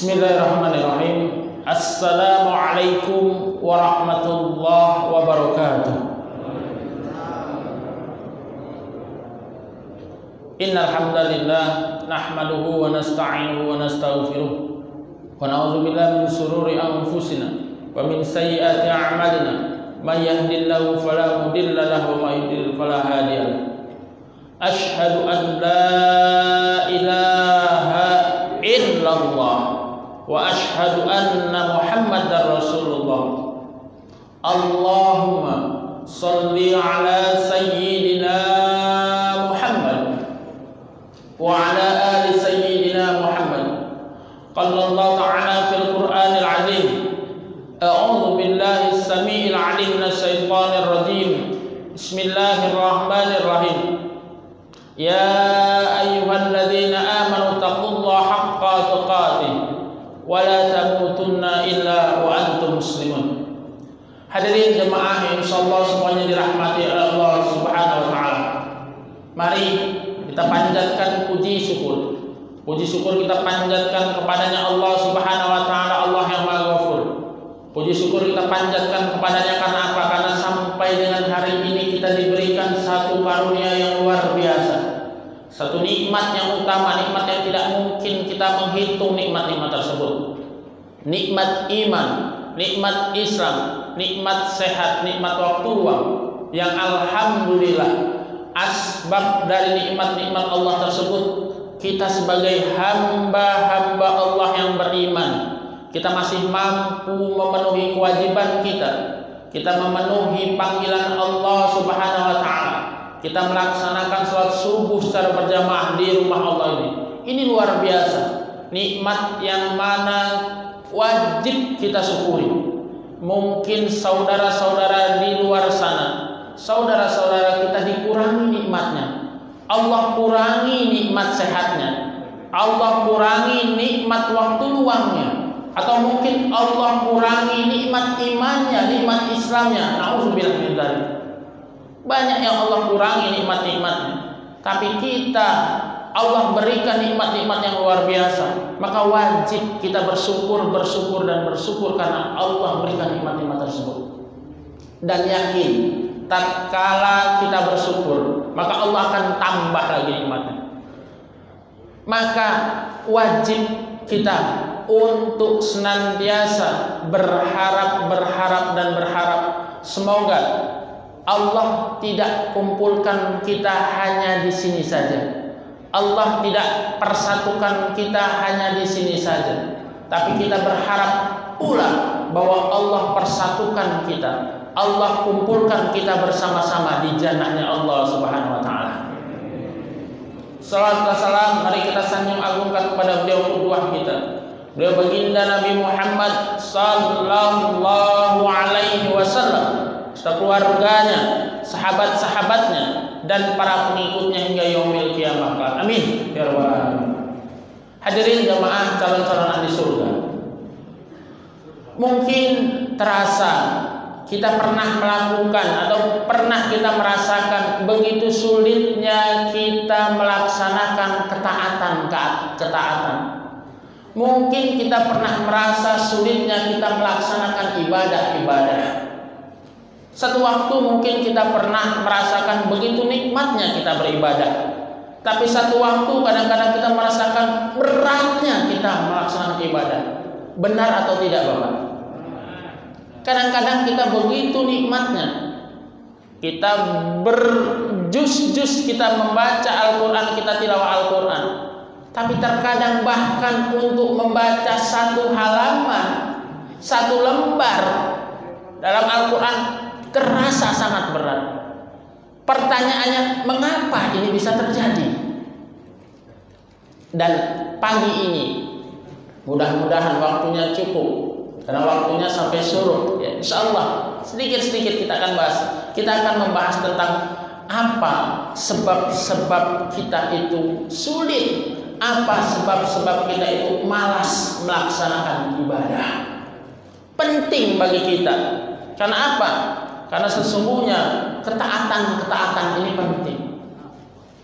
Bismillahirrahmanirrahim. Assalamualaikum warahmatullahi wabarakatuh. Innal hamdalillah nahmaduhu wa nasta'inuhu wa nastaghfiruh wa na'udzu billahi min shururi anfusina wa min sayyiati a'malina. May yahdihillahu fala mudilla lahu wa may yudlil fala hadiya lahu. Asyhadu an la ilaha illallah wa asyhadu anna Muhammadar Rasulullah. Allahumma shalli ala sayyidina Muhammad wa ala ali sayyidina Muhammad. Qala Allah ta'ala fil Qur'anil 'azim. A'udzu billahi as-sami'il 'alim minasyaitonir rajim. Bismillahirrahmanirrahim. Ya ayyuhalladzina amanu taqullaha haqqa tuqatih wa la tamutunna illa wa antum muslimun. Hadirin jemaah yang insyaallah semuanya dirahmati oleh Allah Subhanahu wa taala. Mari kita panjatkan puji syukur. Puji syukur kita panjatkan kepadanya Allah Subhanahu wa taala, Allah yang Maha Ghafur. Puji syukur kita panjatkan kepadanya karena apa? Karena sampai dengan hari ini kita diberikan satu karunia yang luar biasa. Satu nikmat yang utama, nikmat yang tidak mungkin kita menghitung nikmat-nikmat tersebut. Nikmat iman, nikmat Islam, nikmat sehat, nikmat waktu luang yang alhamdulillah asbab dari nikmat-nikmat Allah tersebut kita sebagai hamba-hamba Allah yang beriman, kita masih mampu memenuhi kewajiban kita. Kita memenuhi panggilan Allah Subhanahu wa taala. Kita melaksanakan sholat subuh secara berjamaah di rumah Allah ini. Ini luar biasa. Nikmat yang mana wajib kita syukuri. Mungkin saudara-saudara di luar sana, saudara-saudara kita dikurangi nikmatnya. Allah kurangi nikmat sehatnya. Allah kurangi nikmat waktu luangnya. Atau mungkin Allah kurangi nikmat imannya, nikmat Islamnya. Nauzubillah min dzalik. Banyak yang Allah kurangi nikmat-nikmatnya. Tapi kita, Allah berikan nikmat-nikmat yang luar biasa. Maka wajib kita bersyukur karena Allah berikan nikmat-nikmat tersebut. Dan yakin, tatkala kita bersyukur, maka Allah akan tambah lagi nikmatnya. Maka wajib kita untuk senantiasa berharap semoga Allah tidak kumpulkan kita hanya di sini saja. Allah tidak persatukan kita hanya di sini saja. Tapi kita berharap pula bahwa Allah persatukan kita. Allah kumpulkan kita bersama-sama di jannahnya Allah Subhanahu wa taala. Salawat dan salam mari kita sanjung agungkan kepada beliau qudwah kita. Beliau baginda Nabi Muhammad sallallahu alaihi wasallam, serta keluarganya, sahabat-sahabatnya, dan para pengikutnya hingga yaumil qiyamah. Amin ya rabbal alamin. Hadirin jamaah calon-calon ahli surga. Mungkin terasa kita pernah melakukan atau pernah kita merasakan begitu sulitnya kita melaksanakan ketaatan. Mungkin kita pernah merasa sulitnya kita melaksanakan ibadah. Satu waktu mungkin kita pernah merasakan begitu nikmatnya kita beribadah. Tapi satu waktu kadang-kadang kita merasakan beratnya kita melaksanakan ibadah. Benar atau tidak Bapak? Kadang-kadang kita begitu nikmatnya. Kita berjus-jus kita membaca Al-Quran, kita tilawah Al-Quran. Tapi terkadang bahkan untuk membaca satu halaman, satu lembar dalam Al-Quran terasa sangat berat. Pertanyaannya, mengapa ini bisa terjadi? Dan pagi ini mudah-mudahan waktunya cukup, karena waktunya sampai surut ya, insyaallah sedikit-sedikit kita akan bahas. Kita akan membahas tentang apa sebab-sebab kita itu sulit, apa sebab-sebab kita itu malas melaksanakan ibadah. Penting bagi kita. Karena apa? Karena sesungguhnya ketaatan ini penting.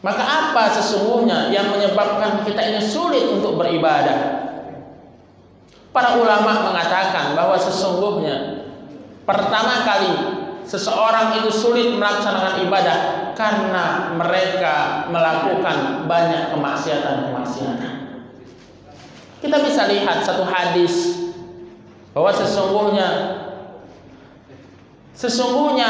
Maka apa sesungguhnya yang menyebabkan kita ini sulit untuk beribadah? Para ulama mengatakan bahwa sesungguhnya pertama kali seseorang itu sulit melaksanakan ibadah karena mereka melakukan banyak kemaksiatan-kemaksiatan. Kita bisa lihat satu hadis bahwa sesungguhnya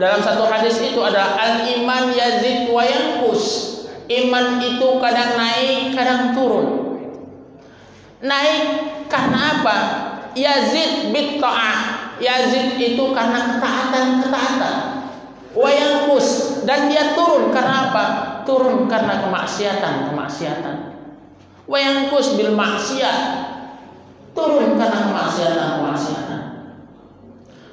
dalam satu hadis itu ada al-iman yazid wa yanqus. Iman itu kadang naik, kadang turun. Naik karena apa? Yazid bit-ta'ah. Yazid itu karena ketaatan. Wa yanqus, dan dia turun karena apa? Turun karena kemaksiatan. Wa yanqus bil maksiat. Turun karena kemaksiatan.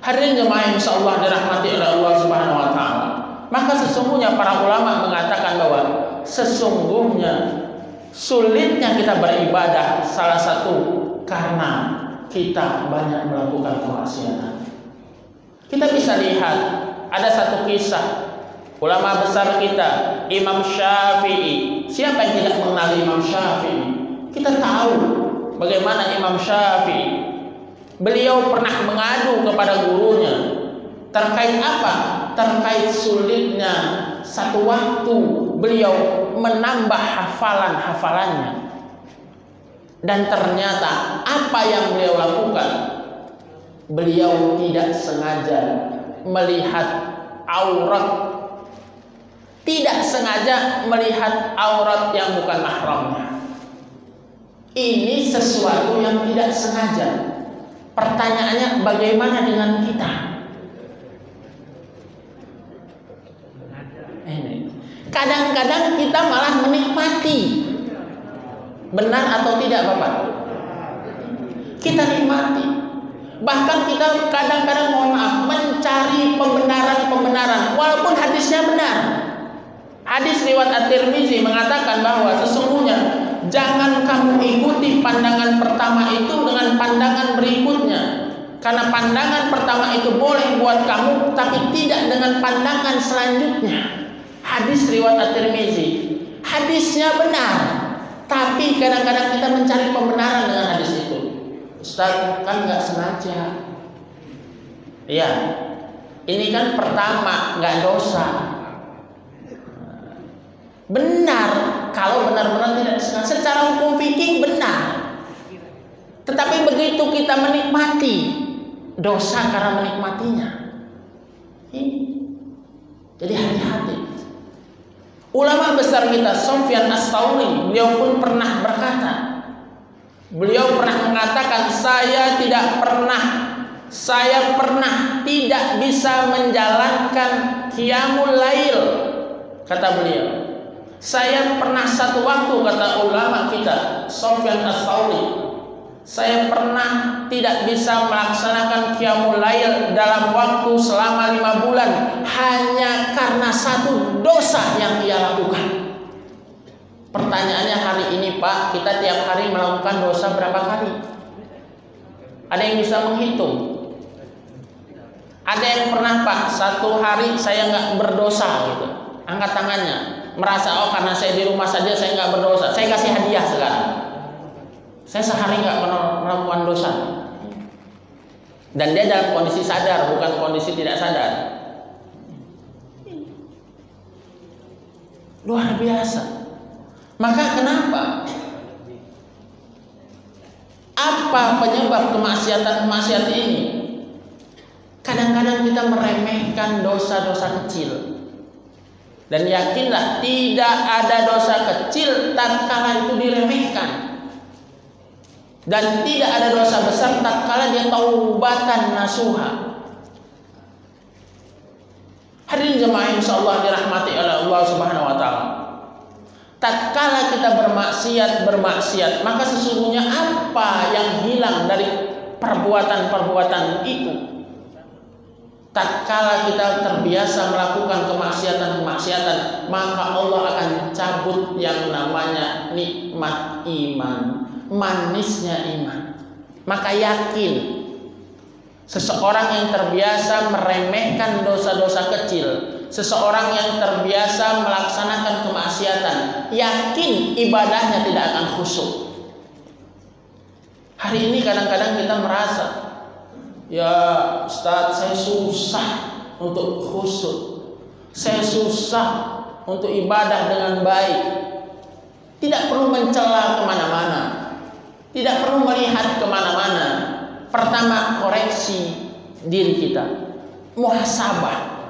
Hadirin jemaah yang insyaallah dirahmati oleh Allah Subhanahu wa taala. Maka sesungguhnya para ulama mengatakan bahwa sesungguhnya sulitnya kita beribadah salah satu karena kita banyak melakukan kemaksiatan. Kita bisa lihat ada satu kisah ulama besar kita, Imam Syafi'i. Siapa yang tidak mengenal Imam Syafi'i? Kita tahu bagaimana Imam Syafi'i. Beliau pernah mengadu kepada gurunya terkait apa? Terkait sulitnya satu waktu beliau menambah hafalannya. Dan ternyata apa yang beliau lakukan? Beliau tidak sengaja melihat aurat. Tidak sengaja melihat aurat yang bukan mahramnya. Ini sesuatu yang tidak sengaja. Pertanyaannya, bagaimana dengan kita? Kadang-kadang kita malah menikmati. Benar atau tidak, Bapak? Kita nikmati. Bahkan kita kadang-kadang, mohon maaf, mencari pembenaran walaupun hadisnya benar. Hadis riwayat At-Tirmizi mengatakan bahwa sesungguhnya jangan kamu ikuti pandangan pertama itu dengan pandangan berikutnya. Karena pandangan pertama itu boleh buat kamu, tapi tidak dengan pandangan selanjutnya. Hadis riwayat At-Tirmizi. Hadisnya benar, tapi kadang-kadang kita mencari pembenaran dengan hadis itu. Ustaz, kan nggak sengaja. Iya, ini kan pertama nggak dosa. Benar, kalau benar-benar tidak disengaja. Secara hukum fikih benar. Tetapi begitu kita menikmati, dosa karena menikmatinya. Jadi hati-hati. Ulama besar kita, Sufyan Ats-Tsauri, beliau pun pernah berkata, beliau pernah mengatakan, saya pernah tidak bisa menjalankan qiyamul lail. Kata beliau, saya pernah satu waktu, kata ulama kita, Sufyan Ats-Tsauri, saya pernah tidak bisa melaksanakan qiyamul lail dalam waktu selama 5 bulan hanya karena satu dosa yang ia lakukan. Pertanyaannya hari ini, Pak, kita tiap hari melakukan dosa berapa kali? Ada yang bisa menghitung? Ada yang pernah, Pak, satu hari saya nggak berdosa gitu? Angkat tangannya. Merasa, oh karena saya di rumah saja saya nggak berdosa, saya kasih hadiah sekarang. Saya sehari nggak melakukan dosa. Dan dia dalam kondisi sadar, bukan kondisi tidak sadar. Luar biasa. Maka kenapa? Apa penyebab kemaksiatan ini? Kadang-kadang kita meremehkan dosa-dosa kecil. Dan yakinlah tidak ada dosa kecil tatkala itu diremehkan. Dan tidak ada dosa besar tatkala dia taubatan nasuha. Hadirin jemaah insyaallah dirahmati oleh Allah Subhanahu wa taala. Tatkala kita bermaksiat, maka sesungguhnya apa yang hilang dari perbuatan-perbuatan itu? Tatkala kita terbiasa melakukan kemaksiatan, maka Allah akan cabut yang namanya nikmat iman. Manisnya iman. Maka yakin seseorang yang terbiasa meremehkan dosa-dosa kecil, seseorang yang terbiasa melaksanakan kemaksiatan, yakin ibadahnya tidak akan khusyuk. Hari ini kadang-kadang kita merasa, ya Ustaz, saya susah untuk khusyuk, saya susah untuk ibadah dengan baik. Tidak perlu mencela kemana-mana, tidak perlu melihat kemana-mana. Pertama, koreksi diri kita, muhasabah.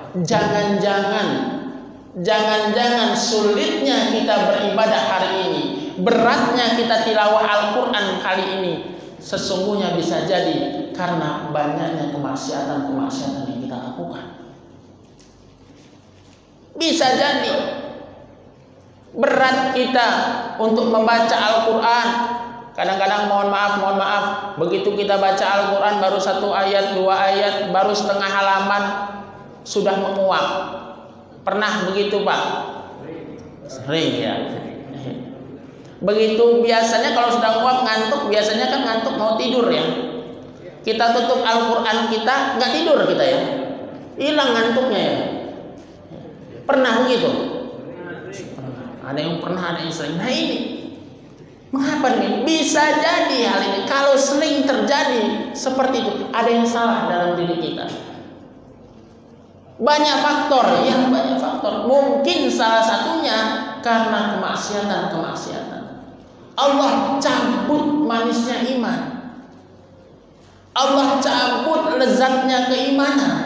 Jangan-jangan sulitnya kita beribadah hari ini, beratnya kita tilawah Al-Quran kali ini, sesungguhnya bisa jadi karena banyaknya kemaksiatan yang kita lakukan. Bisa jadi berat kita untuk membaca Al-Quran. Kadang-kadang mohon maaf, begitu kita baca Al-Quran baru 1 ayat, 2 ayat, baru setengah halaman sudah menguap. Pernah begitu Pak? Sering ya. Begitu biasanya kalau sudah nguap ngantuk, biasanya kan ngantuk mau tidur ya. Kita tutup Al-Quran kita, nggak tidur kita ya. Hilang ngantuknya ya. Pernah begitu? Ada yang pernah, ada yang sering. Nah ini, mengapa nih? Bisa jadi hal ini. Kalau sering terjadi seperti itu, ada yang salah dalam diri kita. Banyak faktor. Mungkin salah satunya karena kemaksiatan. Allah cabut manisnya iman. Allah cabut lezatnya keimanan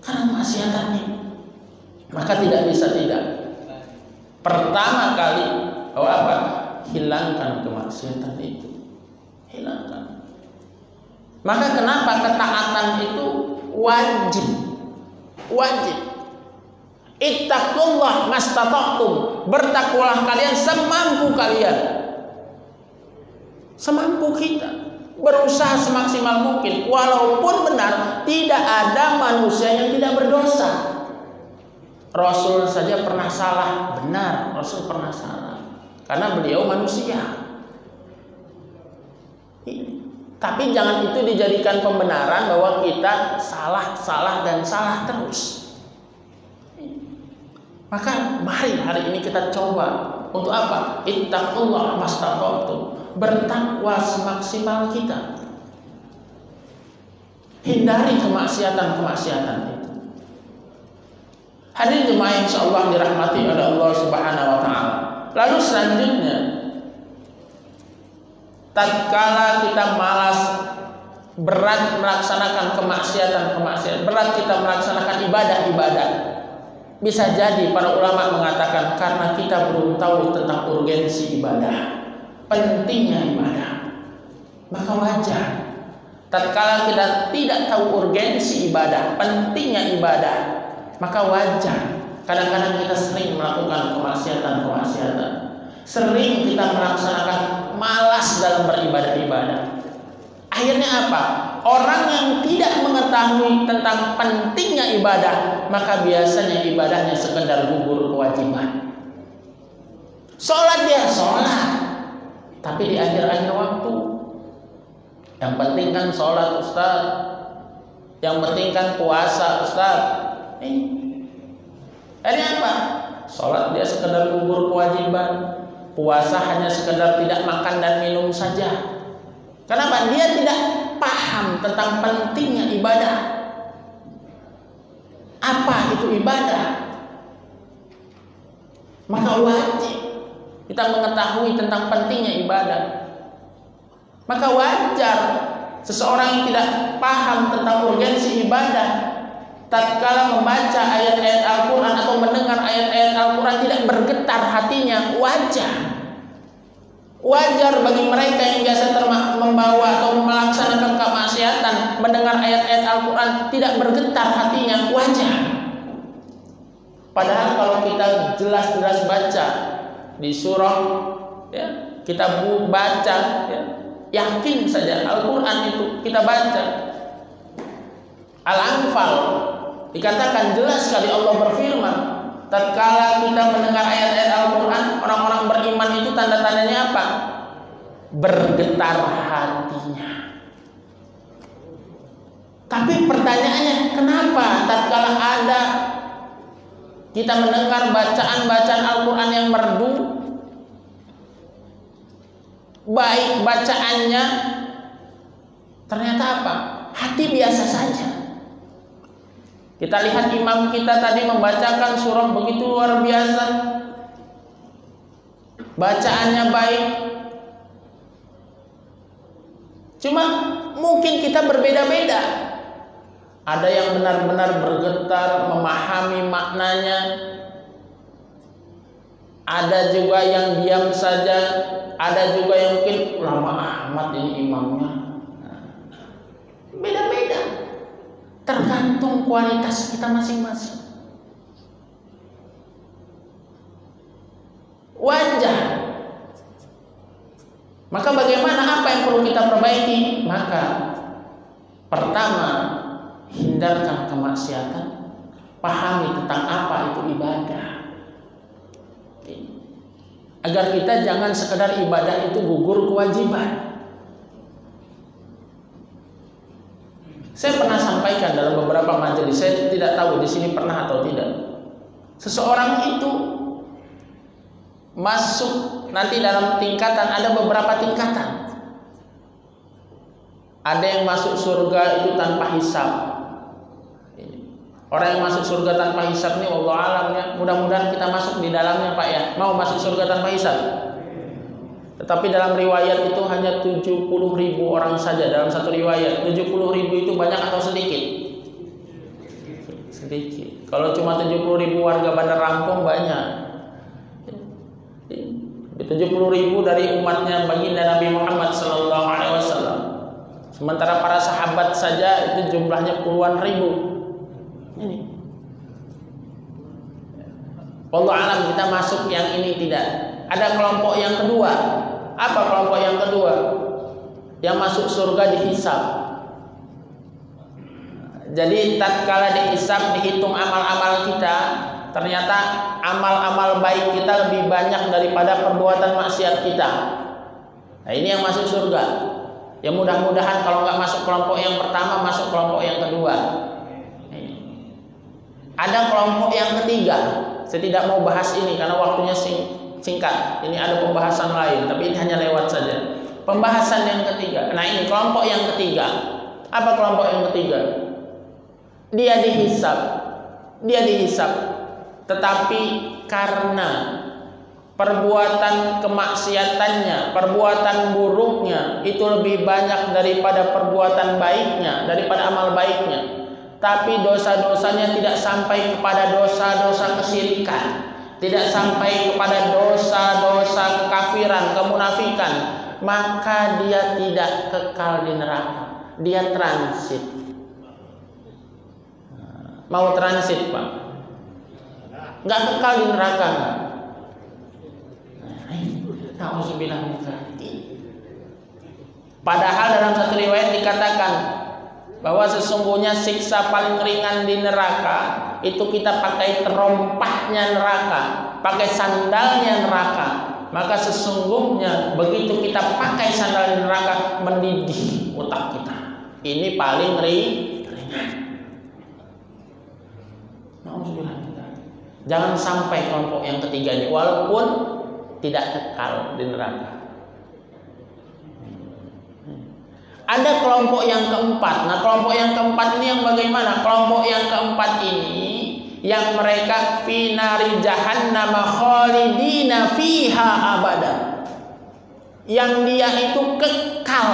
karena kemaksiatan ini. Maka tidak bisa tidak. Pertama kali, hilangkan kemaksiatan itu. Hilangkan. Maka kenapa ketaatan itu wajib? Ittaqullah mastata'tum. Bertakwalah kalian semampu kalian. Semampu kita. Berusaha semaksimal mungkin. Walaupun benar tidak ada manusia yang tidak berdosa. Rasul saja pernah salah. Benar, Rasul pernah salah. Karena beliau manusia. Tapi jangan itu dijadikan pembenaran bahwa kita salah terus. Maka mari hari ini kita coba untuk apa? Ittaqullah mastata'tum. Bertakwa semaksimal kita. Hindari kemaksiatan itu. Hadirin jemaah insyaallah dirahmati oleh Allah Subhanahu wa taala. Lalu selanjutnya, tatkala kita malas, berat melaksanakan kemaksiatan, berat kita melaksanakan ibadah, bisa jadi para ulama mengatakan karena kita belum tahu tentang urgensi ibadah, pentingnya ibadah. Maka wajar tatkala kita tidak tahu urgensi ibadah, pentingnya ibadah, maka wajar kadang-kadang kita sering melakukan kemaksiatan. Sering kita melaksanakan malas dalam beribadah. Akhirnya apa? Orang yang tidak mengetahui tentang pentingnya ibadah, maka biasanya ibadahnya sekedar gugur kewajiban. Sholat dia sholat, tapi di akhir-akhir waktu. Yang penting kan sholat Ustaz, yang penting kan puasa Ustaz. Akhirnya apa? Sholat dia sekedar gugur kewajiban, puasa hanya sekedar tidak makan dan minum saja. Kenapa? Dia tidak paham tentang pentingnya ibadah. Apa itu ibadah? Maka wajib kita mengetahui tentang pentingnya ibadah. Maka wajar seseorang yang tidak paham tentang urgensi ibadah, tatkala membaca ayat-ayat Al-Quran atau mendengar ayat-ayat Al-Quran tidak bergetar hatinya. Wajar bagi mereka yang biasa membawa atau melaksanakan kemaksiatan, mendengar ayat-ayat Al-Quran tidak bergetar hatinya, wajar. Padahal kalau kita jelas-jelas baca di surah, ya, kita baca, ya, yakin saja Al-Quran itu kita baca. Al-Anfal dikatakan jelas sekali Allah berfirman, tatkala kita mendengar ayat-ayat Al-Quran, orang-orang beriman itu tanda-tandanya apa? Bergetar hatinya. Tapi pertanyaannya, kenapa tatkala ada kita mendengar bacaan-bacaan Al-Quran yang merdu, baik bacaannya, ternyata apa? Hati biasa saja. Kita lihat imam kita tadi membacakan surah begitu luar biasa, bacaannya baik. Cuma mungkin kita berbeda-beda. Ada yang benar-benar bergetar memahami maknanya, ada juga yang diam saja, ada juga yang mungkin lama amat ini imamnya. Beda-beda, tergantung kualitas kita masing-masing. Wajar. Maka bagaimana, apa yang perlu kita perbaiki? Maka pertama, hindarkan kemaksiatan, pahami tentang apa itu ibadah, agar kita jangan sekedar ibadah itu gugur kewajiban. Saya pernah sampaikan dalam beberapa majelis, saya tidak tahu di sini pernah atau tidak. Seseorang itu masuk nanti dalam tingkatan, ada beberapa tingkatan. Ada yang masuk surga itu tanpa hisab. Orang yang masuk surga tanpa hisab ini Allah alam ya, mudah-mudahan kita masuk di dalamnya Pak ya. Mau masuk surga tanpa hisab? Tetapi dalam riwayat itu hanya 70.000 orang saja. Dalam satu riwayat 70.000 itu banyak atau sedikit? Sedikit. Kalau cuma 70.000 warga Bandar Lampung banyak. 70.000 dari umatnya baginda Nabi Muhammad SAW. Sementara para sahabat saja itu jumlahnya puluhan ribu. Ini wallahu alam, kita masuk yang ini tidak. Ada kelompok yang kedua. Apa kelompok yang kedua? Yang masuk surga dihisab. Jadi tatkala dihisab, dihitung amal-amal kita, ternyata amal-amal baik kita lebih banyak daripada perbuatan maksiat kita. Nah, ini yang masuk surga. Ya mudah-mudahan kalau nggak masuk kelompok yang pertama, masuk kelompok yang kedua. Ada kelompok yang ketiga. Saya tidak mau bahas ini karena waktunya singkat. Ini ada pembahasan lain, tapi ini hanya lewat saja. Pembahasan yang ketiga. Nah, ini kelompok yang ketiga. Apa kelompok yang ketiga? Dia dihisab. Tetapi karena perbuatan kemaksiatannya, perbuatan buruknya itu lebih banyak daripada perbuatan baiknya, daripada amal baiknya. Tapi dosa-dosanya tidak sampai kepada dosa-dosa kesyirikan, tidak sampai kepada dosa-dosa kekafiran, kemunafikan, maka dia tidak kekal di neraka. Dia transit. Mau transit Pak? Nggak kekal di neraka nggak? Padahal dalam satu riwayat dikatakan bahwa sesungguhnya siksa paling ringan di neraka itu kita pakai terompahnya neraka, pakai sandalnya neraka. Maka sesungguhnya begitu kita pakai sandal di neraka, mendidih otak kita. Ini paling ringan. Jangan sampai kelompok yang ketiga ini, walaupun tidak kekal di neraka. Ada kelompok yang keempat. Nah, kelompok yang keempat ini yang bagaimana? Kelompok yang keempat ini yang mereka fi nari jahannam khalidina fiha abada. Yang dia itu kekal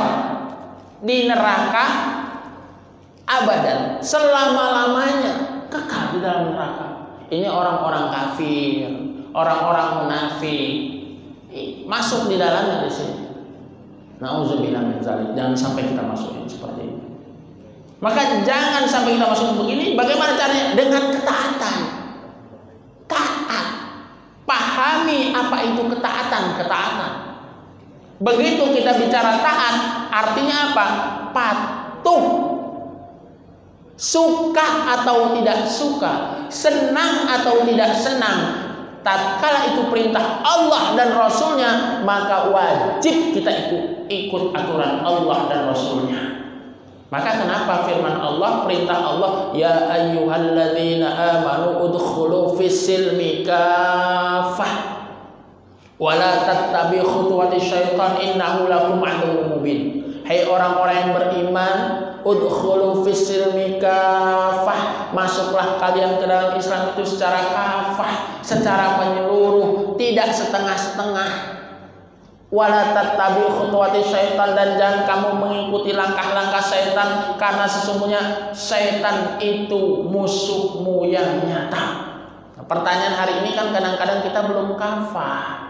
di neraka abadan, selama-lamanya kekal di dalam neraka. Ini orang-orang kafir, orang-orang munafik masuk di dalamnya di sini. Nauzubillah min dzalik. Jangan sampai kita masuk seperti ini. Maka jangan sampai kita masuk begini. Bagaimana caranya? Dengan ketaatan. Taat. Pahami apa itu ketaatan. Begitu kita bicara taat, artinya apa? Patuh. Suka atau tidak suka, senang atau tidak senang, tatkala itu perintah Allah dan Rasulnya, maka wajib kita ikut aturan Allah dan Rasulnya. Maka kenapa firman Allah, perintah Allah, ya ayyuhalladzina amanu udkhulu fis silmi kafah. Wala tattabi khutuwati syaitan innahu lakum aduwwum mubin. Hai orang-orang yang beriman, udkhulu fis-silmi kafah, masuklah kalian ke dalam Islam itu secara kafah, secara menyeluruh, tidak setengah-setengah. Wala tattabi khutuwati syaitan, dan jangan kamu mengikuti langkah-langkah syaitan, karena sesungguhnya syaitan itu musuhmu yang nyata. Nah, pertanyaan hari ini kan kadang-kadang kita belum kafah.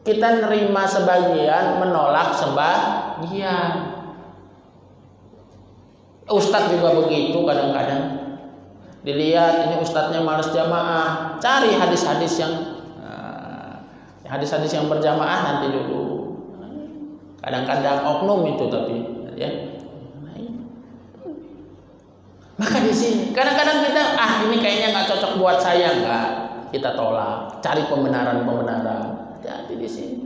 Kita nerima sebagian, menolak sebagian. Ustadz juga begitu kadang-kadang. Dilihat ini ustadznya malas jamaah, cari hadis-hadis yang berjamaah nanti dulu. Kadang-kadang oknum itu tapi ya. Maka di sini kadang-kadang kita ini kayaknya nggak cocok buat saya, nggak, kita tolak, cari pembenaran. Hati-hati di sini.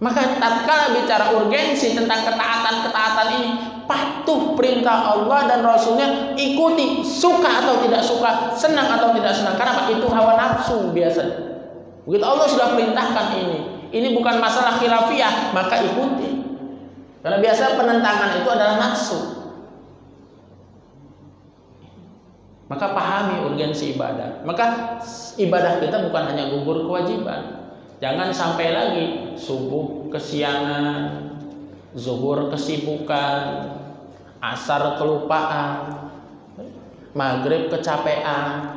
Maka tatkala bicara urgensi tentang ketaatan ini, patuh perintah Allah dan Rasulnya, ikuti, suka atau tidak suka, senang atau tidak senang. Karena itu hawa nafsu biasanya. Begitu Allah sudah perintahkan ini bukan masalah khilafiyah, maka ikuti. Karena biasa penentangan itu adalah nafsu. Maka pahami urgensi ibadah. Maka ibadah kita bukan hanya gugur kewajiban. Jangan sampai lagi subuh kesiangan, zuhur kesibukan, asar kelupaan, maghrib kecapean,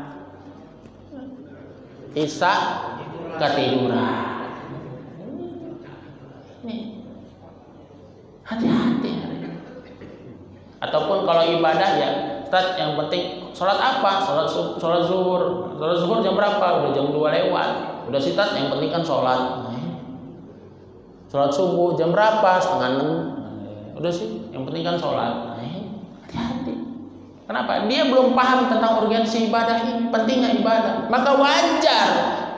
isya ketiduran. Hati-hati. Ataupun kalau ibadah ya, yang penting sholat apa? Sholat zuhur. Sholat zuhur jam berapa? Udah jam 2 lewat. Udah sih tat, yang penting kan sholat. Sholat subuh jam berapa? 5:30. Udah sih, yang penting kan sholat. Hati-hati. Kenapa? Dia belum paham tentang urgensi ibadah ini, pentingnya ibadah. Maka wajar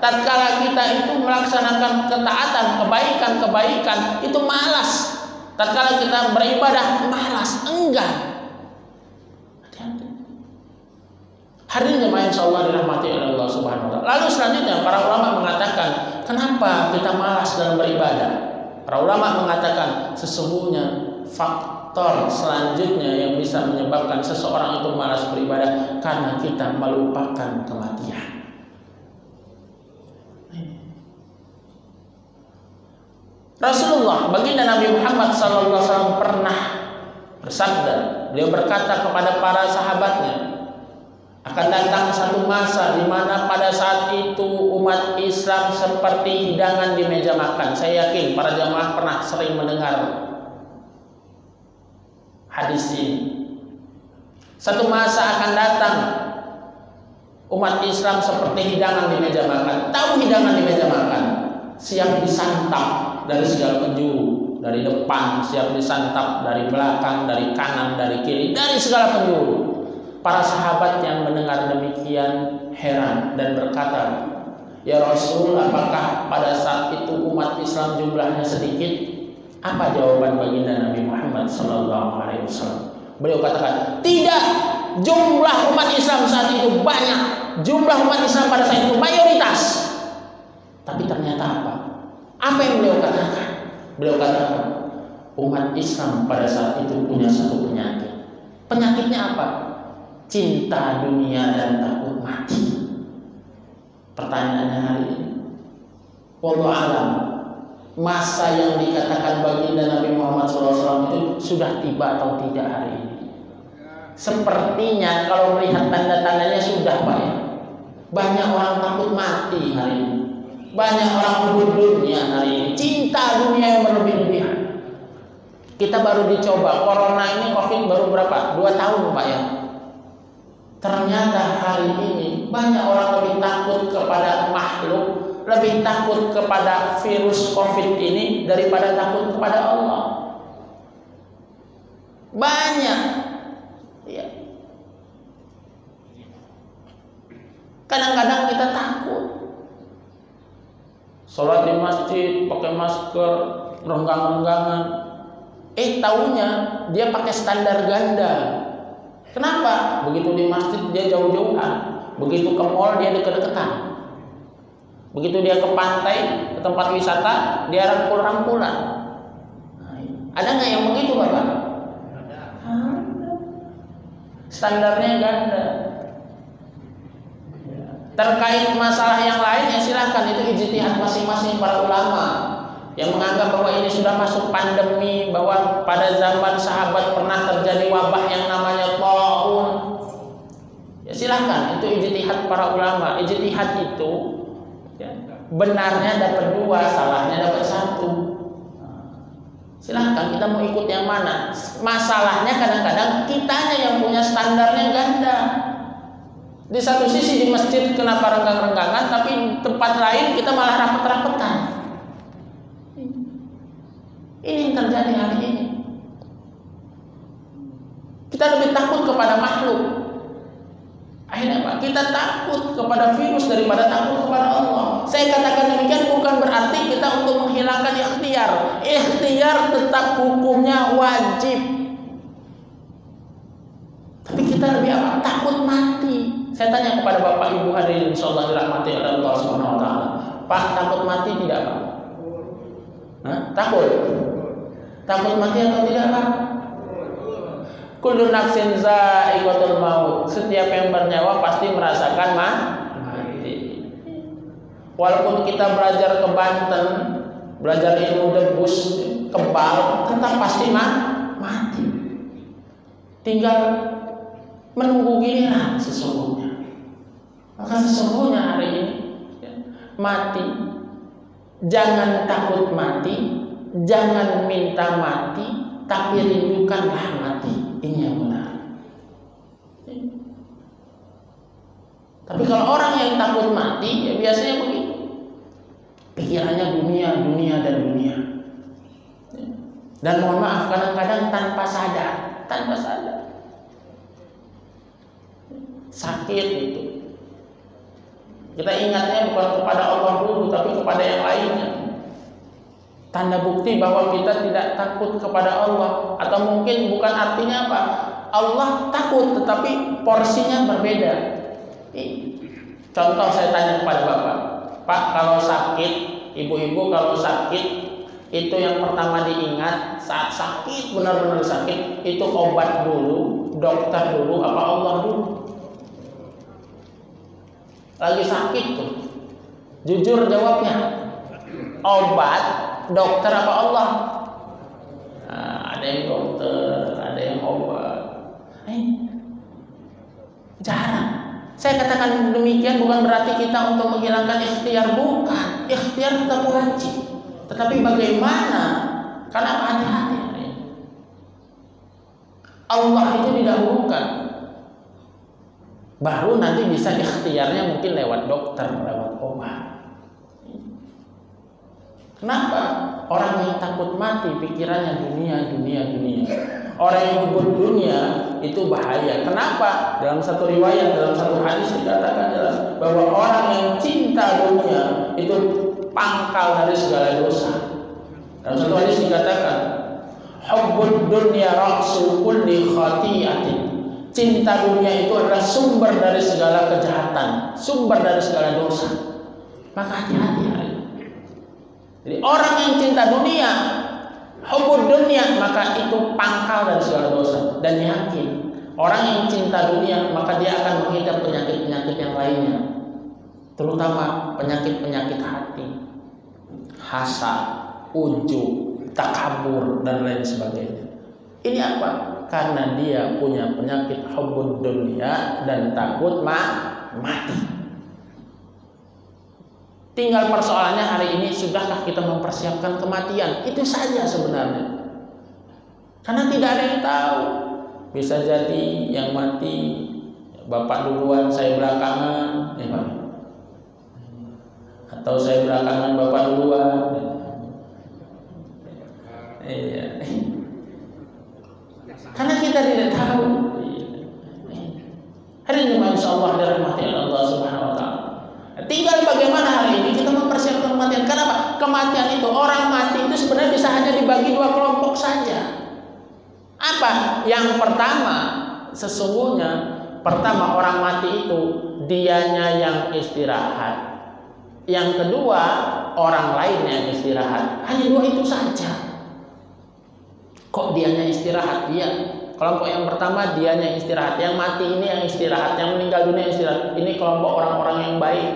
tatkala kita itu melaksanakan ketaatan, kebaikan itu malas. Tatkala kita beribadah malas, enggan. Hati-hati. Hadirin jemaah insyaallah dirahmati oleh Allah Subhanahu wa taala. Lalu selanjutnya para ulama mengatakan, kenapa kita malas dalam beribadah? Para ulama mengatakan sesungguhnya faktor selanjutnya yang bisa menyebabkan seseorang itu malas beribadah karena kita melupakan kematian. Rasulullah baginda Nabi Muhammad SAW pernah bersabda, beliau berkata kepada para sahabatnya, akan datang satu masa di mana pada saat itu umat Islam seperti hidangan di meja makan. Saya yakin para jamaah pernah sering mendengar hadis ini. Satu masa akan datang umat Islam seperti hidangan di meja makan. Tahu hidangan di meja makan? Siap disantap dari segala penjuru, dari depan, siap disantap dari belakang, dari kanan, dari kiri, dari segala penjuru. Para sahabat yang mendengar demikian heran dan berkata, ya Rasul, apakah pada saat itu umat Islam jumlahnya sedikit? Apa jawaban baginda Nabi Muhammad SAW? Beliau katakan, tidak, jumlah umat Islam saat itu banyak, jumlah umat Islam pada saat itu mayoritas. Tapi ternyata apa? Apa yang beliau katakan? Beliau katakan, umat Islam pada saat itu punya satu penyakit. Penyakitnya apa? Cinta dunia dan takut mati. Pertanyaannya hari ini, wallahu alam, masa yang dikatakan baginda Nabi Muhammad SAW itu sudah tiba atau tidak hari ini? Sepertinya kalau melihat tanda-tandanya sudah, Pak ya. Banyak orang takut mati hari ini. Banyak orang hubung dunia hari ini. Cinta dunia yang berlebih-lebihan. Kita baru dicoba corona ini, COVID baru berapa? 2 tahun, Pak ya. Ternyata hari ini banyak orang lebih takut kepada makhluk, lebih takut kepada virus COVID ini daripada takut kepada Allah. Banyak. Ya. Kadang-kadang kita takut. Sholat di masjid pakai masker, renggang-renggangan. Taunya dia pakai standar ganda. Kenapa? Begitu di masjid dia jauh-jauhan, begitu ke mall dia deket-deketan. Begitu dia ke pantai, ke tempat wisata, dia rangkul-rangkulan. Ada nggak yang begitu, Bapak? Standarnya ganda. Terkait masalah yang lain ya silahkan, itu ijtihad masing-masing para ulama yang menganggap bahwa ini sudah masuk pandemi, bahwa pada zaman sahabat pernah terjadi wabah yang namanya taun. Ya silahkan, itu ijtihad para ulama. Ijtihad itu ya, benarnya dapat 2, salahnya dapat 1. Silahkan kita mau ikut yang mana. Masalahnya kadang-kadang kitanya yang punya standarnya ganda. Di satu sisi di masjid kenapa renggang-renggangan, tapi tempat lain kita malah rapet-rapetan. Ini yang terjadi hari ini. Kita lebih takut kepada makhluk. Akhirnya Pak, kita takut kepada virus daripada takut kepada Allah. Saya katakan demikian bukan berarti kita untuk menghilangkan ikhtiar. Ikhtiar tetap hukumnya wajib. Tapi kita lebih apa? Takut mati. Saya tanya kepada Bapak Ibu hadirin insyaallah dirahmati oleh Allah Subhanahu wa taala. Pak, takut mati tidak, Pak? Takut? Takut mati atau tidak, Pak? Kullu nafsin za'iqatul maut. Setiap yang bernyawa pasti merasakan mati. Walaupun kita belajar ke Banten, belajar ilmu debus, kebal, tetap pasti mati. Tinggal menunggu giliran sesungguhnya. Maka sesungguhnya hari ini mati. Jangan takut mati, jangan minta mati, tapi rindukanlah mati. Ini yang benar. Tapi kalau orang yang takut mati, ya biasanya begitu. Pikirannya dunia, dunia dan dunia. Dan mohon maaf, kadang-kadang tanpa sadar. Sakit itu. Kita ingatnya bukan kepada Allah dulu, tapi kepada yang lainnya. Tanda bukti bahwa kita tidak takut kepada Allah, atau mungkin bukan artinya apa? Allah takut, tetapi porsinya berbeda. Contoh saya tanya kepada Bapak, Pak, kalau sakit, ibu-ibu kalau sakit, itu yang pertama diingat saat sakit, benar-benar sakit, itu obat dulu, dokter dulu, apa Allah dulu? Lagi sakit tuh, jujur jawabnya, obat, dokter apa Allah? Ada yang dokter, ada yang obat. Jarang. Saya katakan demikian bukan berarti kita untuk menghilangkan ikhtiar, bukan. Ikhtiar tetap wajib. Tetapi bagaimana? Karena hati-hati. Allah itu didahulukan. Baru nanti bisa ikhtiarnya mungkin lewat dokter, lewat obat. Kenapa? Orang yang takut mati pikirannya dunia. Orang yang hubung dunia itu bahaya. Kenapa? Dalam satu riwayat, dalam satu hadis dikatakan jelas bahwa orang yang cinta dunia itu pangkal dari segala dosa. Dalam satu hadis dikatakan, hubbud dunya ra'su kulli khati'atin. Cinta dunia itu adalah sumber dari segala kejahatan, sumber dari segala dosa. Maka hati-hati. Jadi orang yang cinta dunia, hubbud dunia, maka itu pangkal dari segala dosa. Dan yakin, orang yang cinta dunia, maka dia akan mengidap penyakit-penyakit yang lainnya, terutama penyakit-penyakit hati, hasad, ujub, takabur, dan lain sebagainya. Ini apa? Karena dia punya penyakit hubbud dunia dan takut mati. Tinggal persoalannya hari ini, sudahkah kita mempersiapkan kematian? Itu saja sebenarnya. Karena tidak ada yang tahu. Bisa jadi yang mati Bapak duluan, saya belakangan, ya Pak. Atau saya belakangan, Bapak duluan. Iya. Karena kita tidak tahu. Hari ini insyaallah dirahmati Allah Subhanahu wa taala. Tinggal bagaimana hari ini kita mempersiapkan kematian. Kenapa? Kematian itu, orang mati itu sebenarnya bisa hanya dibagi 2 kelompok saja. Apa? Yang pertama, sesungguhnya pertama orang mati itu dianya yang istirahat. Yang kedua, orang lain yang istirahat. Hanya dua itu saja. Kok dianya istirahat? Dia. Kelompok yang pertama dianya istirahat. Yang mati ini yang istirahat. Yang meninggal dunia istirahat. Ini kelompok orang-orang yang baik.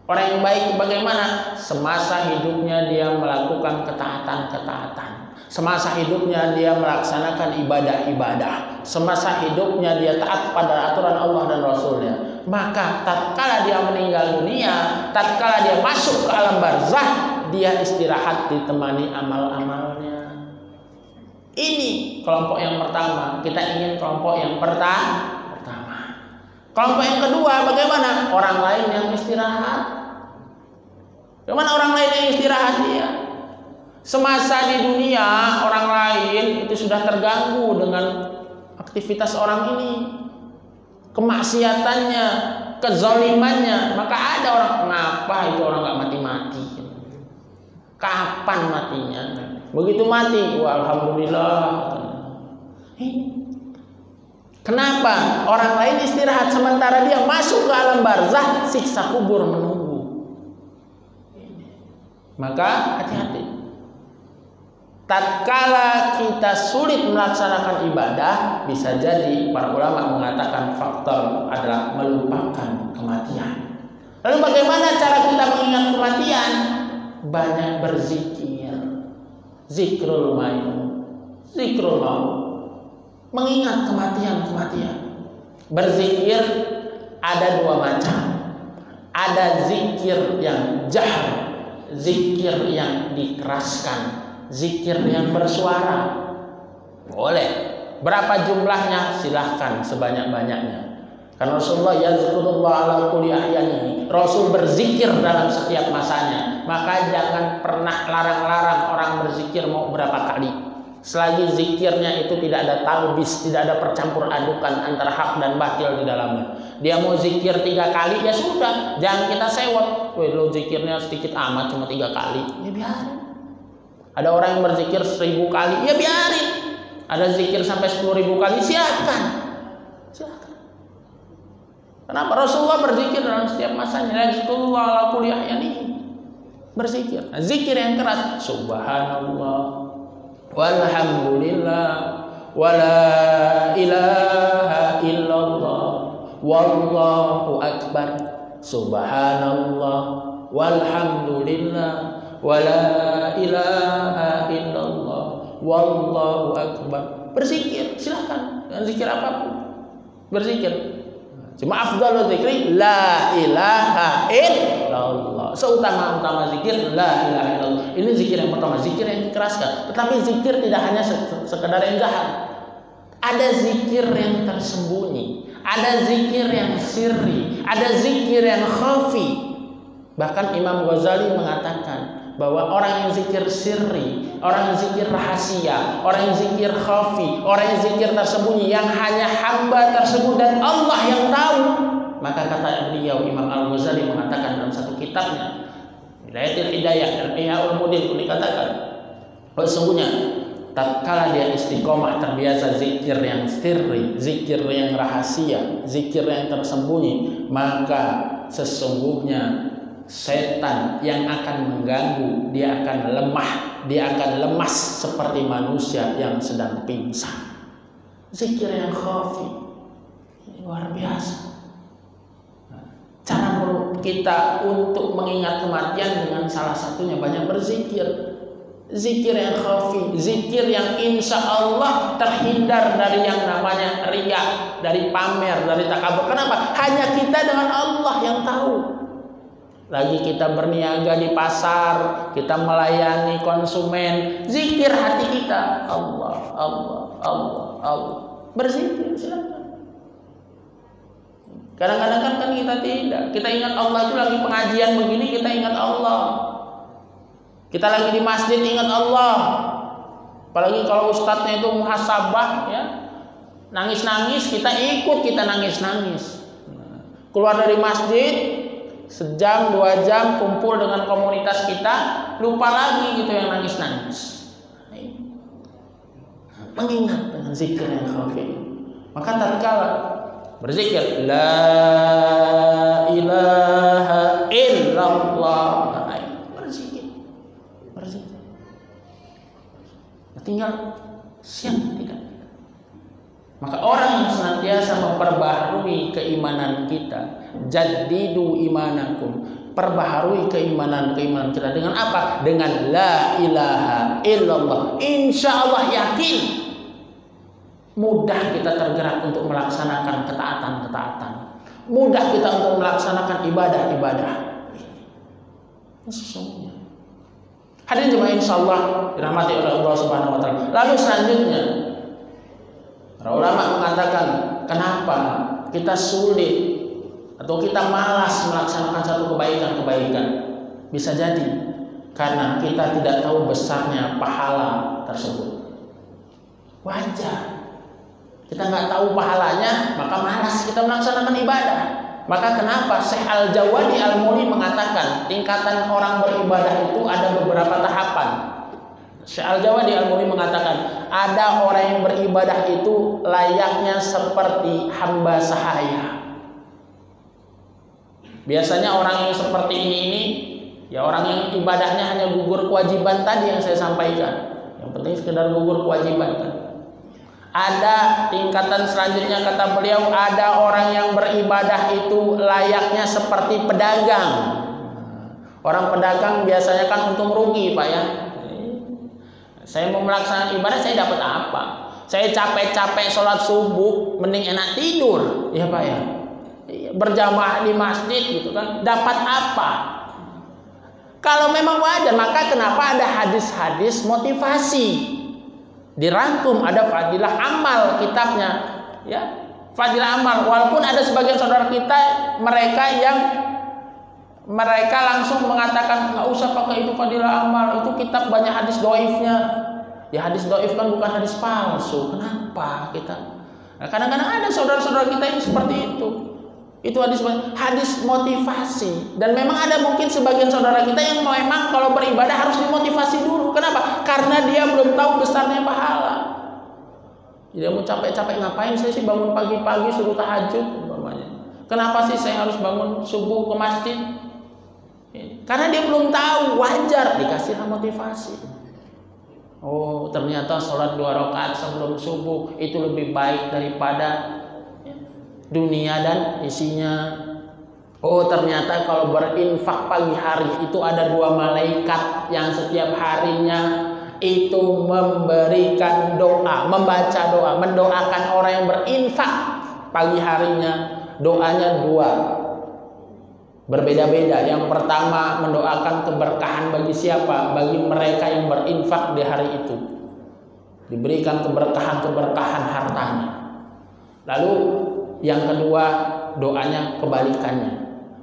Orang yang baik bagaimana? Semasa hidupnya dia melakukan ketaatan-ketaatan. Semasa hidupnya dia melaksanakan ibadah-ibadah. Semasa hidupnya dia taat pada aturan Allah dan Rasulnya. Maka tatkala dia meninggal dunia, tatkala dia masuk ke alam barzah, dia istirahat ditemani amal-amalnya. Ini kelompok yang pertama. Kita ingin kelompok yang pertama. Kelompok yang kedua bagaimana? Orang lain yang istirahat. Bagaimana orang lain yang istirahat dia? Semasa di dunia orang lain itu sudah terganggu dengan aktivitas orang ini, kemaksiatannya, kezalimannya. Maka ada orang, kenapa itu orang nggak mati-mati? Kapan matinya? Begitu mati, wah, alhamdulillah. Kenapa orang lain istirahat sementara dia masuk ke alam barzah, siksa kubur menunggu? Maka hati-hati. Tatkala kita sulit melaksanakan ibadah, bisa jadi para ulama mengatakan faktor adalah melupakan kematian. Lalu bagaimana cara kita mengingat kematian? Banyak berzikir. Zikrul maut. Mengingat kematian. Berzikir ada dua macam. Ada zikir yang jahar, zikir yang dikeraskan, zikir yang bersuara. Boleh. Berapa jumlahnya? Silahkan sebanyak-banyaknya. Karena Rasulullah yazkurullah ala kulli ahyanihi. Rasul berzikir dalam setiap masanya. Maka jangan pernah larang-larang orang berzikir mau berapa kali. Selagi zikirnya itu tidak ada talbis, tidak ada percampur adukan antara hak dan batil di dalamnya. Dia mau zikir 3 kali, ya sudah, jangan kita sewot. Weh, lo zikirnya sedikit amat, cuma 3 kali, ya biarin. Ada orang yang berzikir 1000 kali, ya biarin. Ada zikir sampai 10.000 kali, silakan. Kenapa? Rasulullah berzikir dalam setiap masanya. Yazkurullah ala kulli ahyanihi. Berzikir. Nah, zikir yang keras, subhanallah, walhamdulillah, wala ilaha illallah, wallahu akbar, subhanallah, walhamdulillah, wala ilaha illallah, wallahu akbar. Berzikir, silakan. Dan zikir apapun. Berzikir. Cuma afdalul zikri la ilaha illallah. Seutama-utama zikir la ilaha illallah. Ini zikir yang pertama, zikir yang dikeraskan. Tetapi zikir tidak hanya sekedar yang jahat. Ada zikir yang tersembunyi, ada zikir yang sirri, ada zikir yang khafi. Bahkan Imam Ghazali mengatakan bahwa orang yang zikir sirri, orang yang zikir rahasia, orang yang zikir khafi, orang yang zikir tersembunyi, yang hanya hamba tersebut dan Allah yang tahu. Maka kata beliau Imam Al-Ghazali mengatakan dalam satu kitabnya Hidayatul Hidayah, Ihyaul Mudin, dikatakan bahwa sesungguhnya tatkala dia istiqomah terbiasa zikir yang sirri, zikir yang rahasia, zikir yang tersembunyi, maka sesungguhnya setan yang akan mengganggu, dia akan lemah, dia akan lemas seperti manusia yang sedang pingsan. Zikir yang khafi, luar biasa. Cara kita untuk mengingat kematian dengan salah satunya banyak berzikir. Zikir yang khafi, zikir yang insya Allah terhindar dari yang namanya riya, dari pamer, dari takabur. Kenapa? Hanya kita dengan Allah yang tahu. Lagi kita berniaga di pasar, kita melayani konsumen, zikir hati kita, Allah, Allah, Allah, Allah. Berzikir, silakan. Kadang-kadang kan kita tidak. Kita ingat Allah itu lagi pengajian begini, kita ingat Allah. Kita lagi di masjid ingat Allah. Apalagi kalau ustadznya itu muhasabah, ya, nangis-nangis, kita ikut, kita nangis-nangis. Keluar dari masjid, sejam 2 jam kumpul dengan komunitas kita, lupa lagi gitu yang nangis-nangis. Mengingat dengan zikir yang khafi. Maka tatkala berzikir la ilaha illallah. Berzikir. Tinggal siap tidak. Maka orang yang senantiasa memperbaharui keimanan kita, jaddidu imanakum, perbaharui keimanan kita dengan apa? Dengan la ilaha illallah. Insya Allah yakin mudah kita tergerak untuk melaksanakan ketaatan, mudah kita untuk melaksanakan ibadah. Sesungguhnya. Hadirin jemaah insyaallah dirahmati oleh Allah Subhanahu wa taala. Lalu selanjutnya para ulama mengatakan kenapa kita sulit atau kita malas melaksanakan satu kebaikan. Bisa jadi karena kita tidak tahu besarnya pahala tersebut. Wajar. Kita nggak tahu pahalanya, maka malas kita melaksanakan ibadah. Maka kenapa Syekh Al-Jawadi Al-Muli mengatakan tingkatan orang beribadah itu ada beberapa tahapan. Syekh Al-Jawadi Al-Muli mengatakan ada orang yang beribadah itu layaknya seperti hamba sahaya. Biasanya orang yang seperti ini ya orang yang ibadahnya hanya gugur kewajiban tadi yang saya sampaikan. Yang penting sekedar gugur kewajiban kan. Ada tingkatan selanjutnya kata beliau, ada orang yang beribadah itu layaknya seperti pedagang. Orang pedagang biasanya kan untung rugi Pak ya. Saya mau melaksanakan ibadah saya dapat apa? Saya capek-capek sholat subuh mending enak tidur ya Pak ya. Berjamaah di masjid gitu kan, dapat apa? Kalau memang wajar, maka kenapa ada hadis-hadis motivasi? Dirangkum ada fadilah amal kitabnya ya, fadilah amal. Walaupun ada sebagian saudara kita mereka langsung mengatakan nggak usah pakai itu fadilah amal, itu kitab banyak hadis doifnya. Ya hadis doif kan bukan hadis palsu. Kenapa kita? Nah, kadang-kadang ada saudara-saudara kita yang seperti itu. Itu hadis motivasi. Dan memang ada mungkin sebagian saudara kita yang memang kalau beribadah harus dimotivasi dulu. Kenapa? Karena dia belum tahu besarnya pahala. Dia mau capek-capek ngapain saya sih bangun pagi-pagi suruh tahajud umpamanya. Kenapa sih saya harus bangun subuh ke masjid? Karena dia belum tahu, wajar dikasih motivasi. Oh, ternyata sholat 2 rakaat sebelum subuh itu lebih baik daripada dunia dan isinya. Oh, ternyata kalau berinfak pagi hari itu ada 2 malaikat yang setiap harinya itu memberikan doa, membaca doa, mendoakan orang yang berinfak pagi harinya. Doanya 2 berbeda-beda. Yang pertama mendoakan keberkahan bagi siapa? Bagi mereka yang berinfak di hari itu, diberikan keberkahan hartanya. Lalu yang kedua doanya kebalikannya,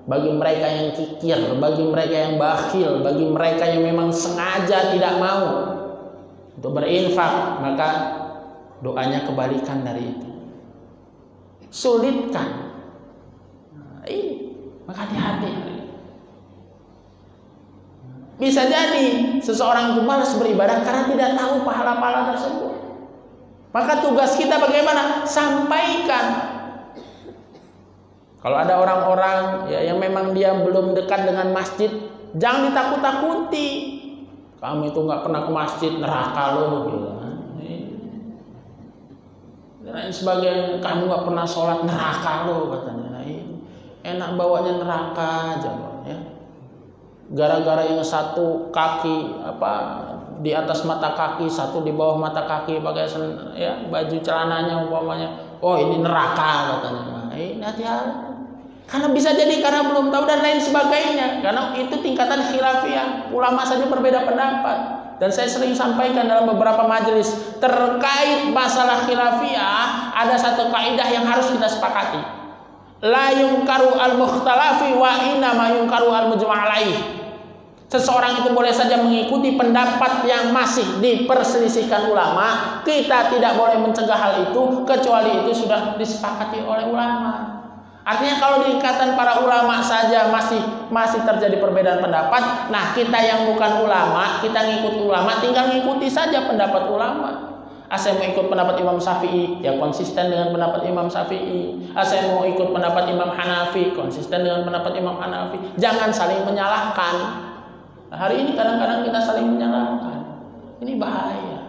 bagi mereka yang kikir, bagi mereka yang bakhil, bagi mereka yang memang sengaja tidak mau untuk berinfak, maka doanya kebalikan dari itu. Sulitkan. Maka hati-hati. Bisa jadi seseorang itu malas beribadah karena tidak tahu pahala-pahala tersebut. Maka tugas kita bagaimana? Sampaikan. Kalau ada orang-orang ya, yang memang dia belum dekat dengan masjid, jangan ditakut-takuti. Kamu itu nggak pernah ke masjid, neraka loh. Gitu. Dan sebagian kamu nggak pernah sholat, neraka loh katanya. Enak bawanya neraka aja, ya. Gara-gara yang satu kaki di atas mata kaki, satu di bawah mata kaki pakai ya baju celananya umpamanya. Oh ini neraka katanya. Hati-hati. Karena bisa jadi karena belum tahu dan lain sebagainya. Karena itu tingkatan khilafiyah. Ulama saja berbeda pendapat. Dan saya sering sampaikan dalam beberapa majelis terkait masalah khilafiyah, ada satu kaidah yang harus kita sepakati. La yungkaru al-mukhtalafi wa innama yungkaru al-mujma'alaih. Seseorang itu boleh saja mengikuti pendapat yang masih diperselisihkan ulama. Kita tidak boleh mencegah hal itu kecuali itu sudah disepakati oleh ulama. Artinya kalau di ikatan para ulama saja masih terjadi perbedaan pendapat, nah kita yang bukan ulama, kita ngikut ulama, tinggal ngikuti saja pendapat ulama. Saya mau ikut pendapat Imam Syafi'i, ya konsisten dengan pendapat Imam Syafi'i. Saya mau ikut pendapat Imam Hanafi, konsisten dengan pendapat Imam Hanafi. Jangan saling menyalahkan. Nah, hari ini kadang-kadang kita saling menyalahkan. Ini bahaya.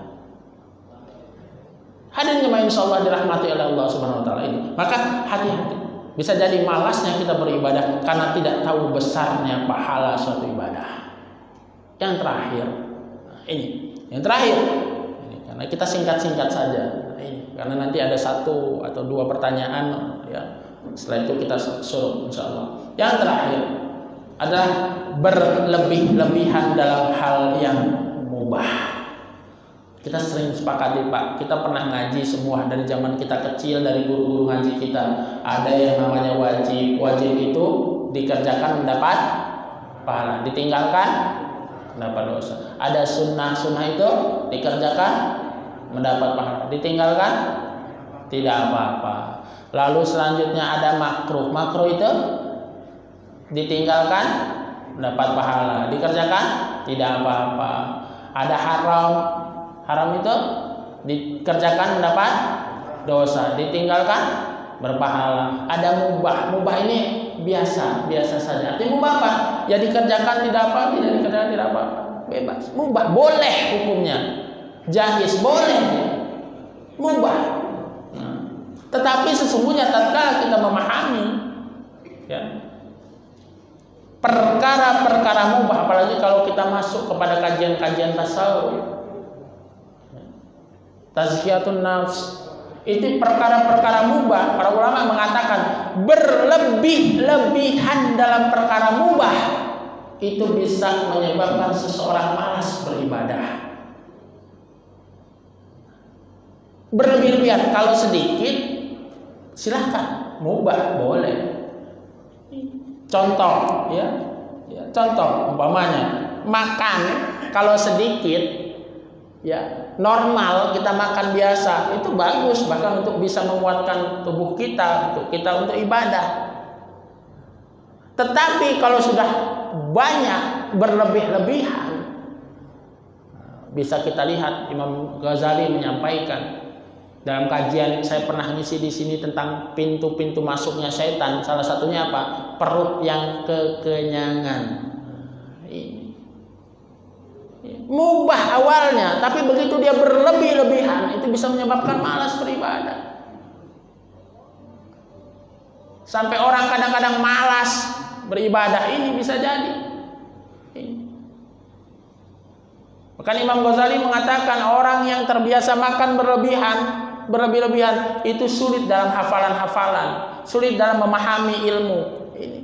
Hadirin yang insyaallah dirahmati oleh Allah Subhanahu wa taala ini. Maka hati-hati. Bisa jadi malasnya kita beribadah karena tidak tahu besarnya pahala suatu ibadah. Yang terakhir, nah ini. Yang terakhir. Ini, karena kita singkat-singkat saja. Nah, ini. Karena nanti ada 1 atau 2 pertanyaan ya. Setelah itu kita suruh insyaallah. Yang terakhir adalah berlebih-lebihan dalam hal yang mubah. Kita sering sepakati Pak, kita pernah ngaji semua dari zaman kita kecil, dari guru-guru ngaji kita. Ada yang namanya wajib. Wajib itu dikerjakan mendapat pahala, ditinggalkan mendapat dosa. Ada sunnah. Sunnah itu dikerjakan mendapat pahala, ditinggalkan tidak apa-apa. Lalu selanjutnya ada makruh. Makruh itu ditinggalkan mendapat pahala, dikerjakan tidak apa-apa. Ada haram. Haram itu dikerjakan mendapat dosa, ditinggalkan berpahala. Ada mubah. Mubah ini biasa saja. Artinya mubah apa? Ya dikerjakan tidak apa, tidak dikerjakan tidak apa. Bebas. Mubah boleh hukumnya. Jaiz boleh. Mubah. Nah, tetapi sesungguhnya tatkala kita memahami ya, perkara-perkara mubah, apalagi kalau kita masuk kepada kajian-kajian tasawuf, tazkiyatun nafs, itu perkara-perkara mubah. Para ulama mengatakan berlebih-lebihan dalam perkara mubah itu bisa menyebabkan seseorang malas beribadah. Berlebih-lebihan, kalau sedikit silahkan, mubah boleh. Contoh ya, contoh umpamanya makan kalau sedikit ya, normal kita makan biasa itu bagus, bahkan untuk bisa menguatkan tubuh kita, untuk ibadah. Tetapi kalau sudah banyak berlebih-lebihan, bisa kita lihat Imam Ghazali menyampaikan dalam kajian, saya pernah ngisi di sini tentang pintu-pintu masuknya setan. Salah satunya apa? Perut yang kekenyangan. Mubah awalnya, tapi begitu dia berlebih-lebihan itu bisa menyebabkan malas beribadah. Sampai orang kadang-kadang malas beribadah, ini bisa jadi. Bahkan Imam Ghazali mengatakan orang yang terbiasa makan berlebih-lebihan itu sulit dalam hafalan-hafalan, sulit dalam memahami ilmu. Ini.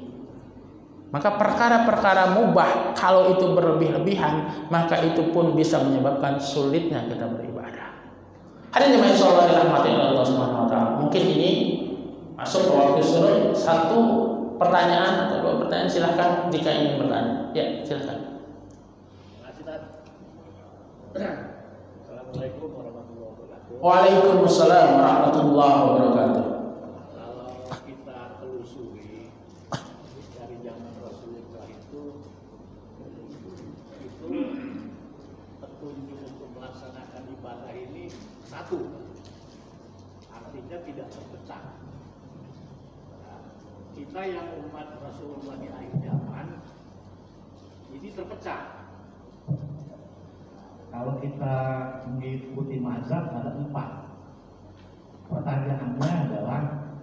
Maka perkara-perkara mubah kalau itu berlebih-lebihan, maka itu pun bisa menyebabkan sulitnya kita beribadah. Hadirin jemaah insyaallah dirahmati Allah Subhanahu wa taala. Mungkin ini masuk ke waktu suruh 1 pertanyaan atau 2 pertanyaan, silahkan jika ingin bertanya. Ya, silahkan. Assalamualaikum warahmatullahi wabarakatuh. Waalaikumsalam warahmatullahi wabarakatuh. Kalau kita telusuri dari zaman Rasulullah itu petunjuk untuk melaksanakan ibadah ini satu, artinya tidak terpecah. Nah, kita yang umat Rasulullah di akhir zaman ini terpecah. Kalau kita mengikuti mazhab ada 4. Pertanyaannya adalah,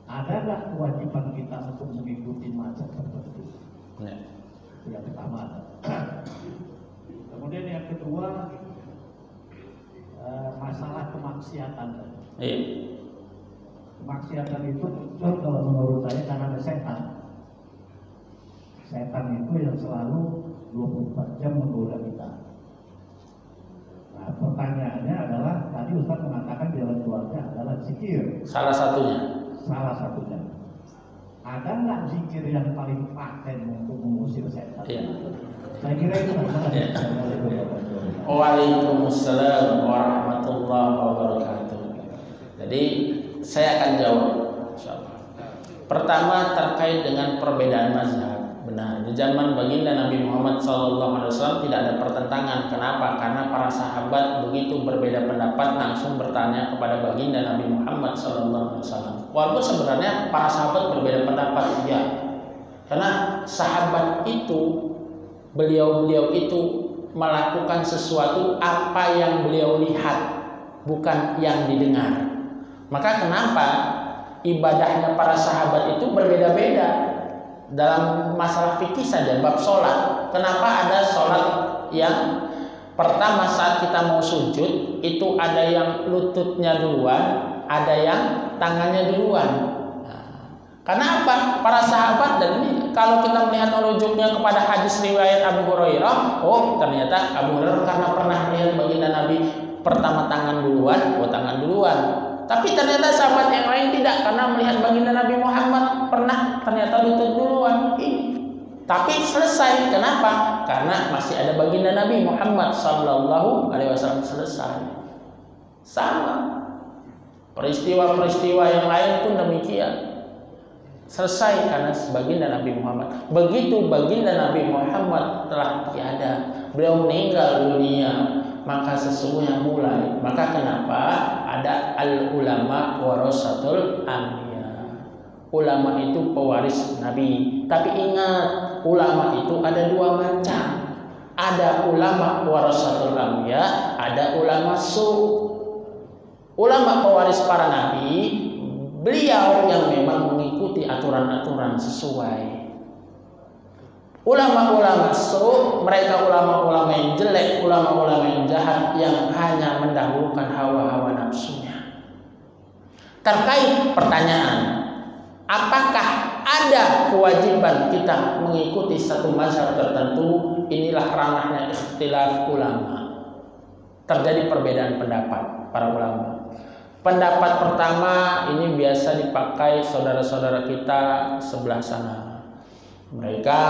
adakah kewajiban kita untuk mengikuti mazhab tertentu? Ya. Yang pertama. Kemudian yang kedua, masalah kemaksiatan. Iya. Kemaksiatan itu muncul kalau menurut saya karena ada setan. Setan itu yang selalu 24 jam menggoda kita. Nah, pertanyaannya adalah, tadi Ustaz mengatakan jalan keluarnya adalah zikir. Salah satunya. Ada nggak zikir yang paling paten untuk mengusir setan? Iya. Saya kira itu. Ya. Waalaikumsalam warahmatullahi wabarakatuh. Jadi saya akan jawab, insyaallah. Pertama terkait dengan perbedaan mazhab. benar. Di zaman baginda Nabi Muhammad SAW tidak ada pertentangan. Kenapa? Karena para sahabat begitu berbeda pendapat langsung bertanya kepada baginda Nabi Muhammad SAW. Walaupun sebenarnya para sahabat berbeda pendapat, ya. Karena sahabat itu, beliau itu melakukan sesuatu apa yang beliau lihat, bukan yang didengar. Maka kenapa ibadahnya para sahabat itu berbeda-beda? Dalam masalah fikih saja, bab sholat, kenapa ada sholat yang pertama saat kita mau sujud itu ada yang lututnya duluan, ada yang tangannya duluan. Karena apa? Para sahabat, dan ini kalau kita melihat rujuknya kepada hadis riwayat Abu Hurairah, oh ternyata Abu Hurairah karena pernah melihat baginda Nabi pertama tangan duluan, tangan duluan. Tapi ternyata sahabat yang lain tidak, karena melihat baginda Nabi Muhammad pernah ternyata lutut duluan. Tapi selesai. Kenapa? Karena masih ada baginda Nabi Muhammad Sallallahu Alaihi Wasallam. Selesai. Sama. Peristiwa-peristiwa yang lain pun demikian. Selesai karena baginda Nabi Muhammad. Begitu baginda Nabi Muhammad telah tiada, beliau meninggal dunia, maka sesungguhnya mulai. Maka kenapa ada al-ulama warasatul anbiya? Ulama itu pewaris Nabi. Tapi ingat, ulama itu ada dua macam. Ada ulama warasatul anbiya, ada ulama Ulama pewaris para nabi, beliau yang memang mengikuti aturan-aturan sesuai. Ulama-ulama mereka ulama-ulama yang jelek, ulama-ulama yang jahat, yang hanya mendahulukan hawa-hawa nafsunya. Terkait pertanyaan, apakah ada kewajiban kita mengikuti satu mazhab tertentu? Inilah ranahnya ikhtilaf ulama. Terjadi perbedaan pendapat para ulama. Pendapat pertama ini biasa dipakai saudara-saudara kita sebelah sana. Mereka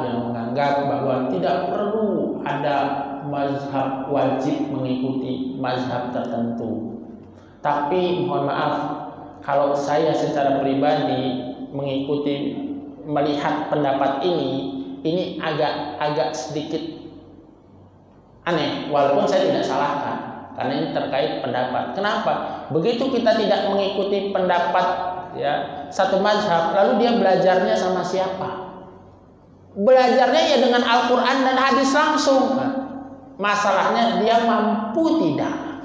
yang menganggap bahwa tidak perlu ada mazhab wajib mengikuti mazhab tertentu. Tapi mohon maaf, kalau saya secara pribadi melihat pendapat ini agak sedikit aneh, walaupun saya tidak salahkan. Karena ini terkait pendapat. Kenapa? Begitu kita tidak mengikuti pendapat satu mazhab, lalu dia belajarnya sama siapa? Belajarnya ya dengan Al-Quran dan hadis langsung. Masalahnya dia mampu tidak.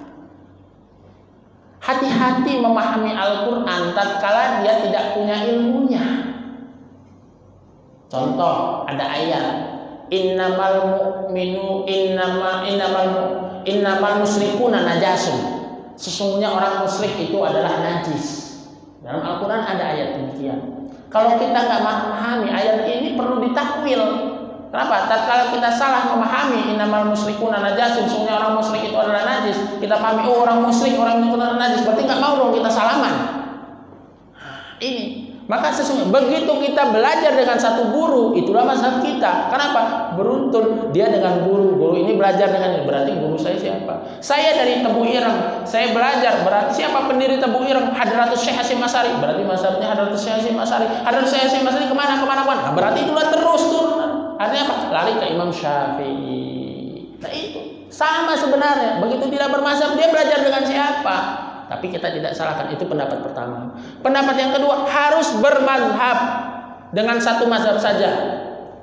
Hati-hati memahami Al-Quran tatkala dia tidak punya ilmunya. Contoh, ada ayat innamal musyrikuna najasun. Sesungguhnya orang musyrik itu adalah najis. Dalam Al-Quran ada ayat demikian. Kalau kita nggak memahami ayat ini, perlu ditakwil. Kenapa? Tatkala kita salah memahami innamal musyrikuna najasun, sesungguhnya orang musyrik itu adalah najis, kita pahami orang musyrik, orang itu adalah najis, berarti nggak mau dong kita salaman. Ini. Maka sesungguhnya begitu kita belajar dengan satu guru, itulah mazhab kita. Kenapa? Beruntun dia dengan guru ini belajar dengan ini. Berarti guru saya siapa? Saya dari Tebu Ireng, saya belajar. Berarti siapa pendiri Tebu Ireng? Hadratus Syekh Hasyim Asy'ari. Berarti mazhabnya Hadratus Syekh Hasyim Asy'ari. Hadratus Syekh Hasyim Asy'ari kemana? Nah, berarti itulah terus turunan. Artinya apa? Lari ke Imam Syafi'i. Nah itu sama sebenarnya. Begitu tidak bermazhab, dia belajar dengan siapa? Tapi kita tidak salahkan, itu pendapat pertama. Pendapat yang kedua, harus bermazhab dengan satu mazhab saja.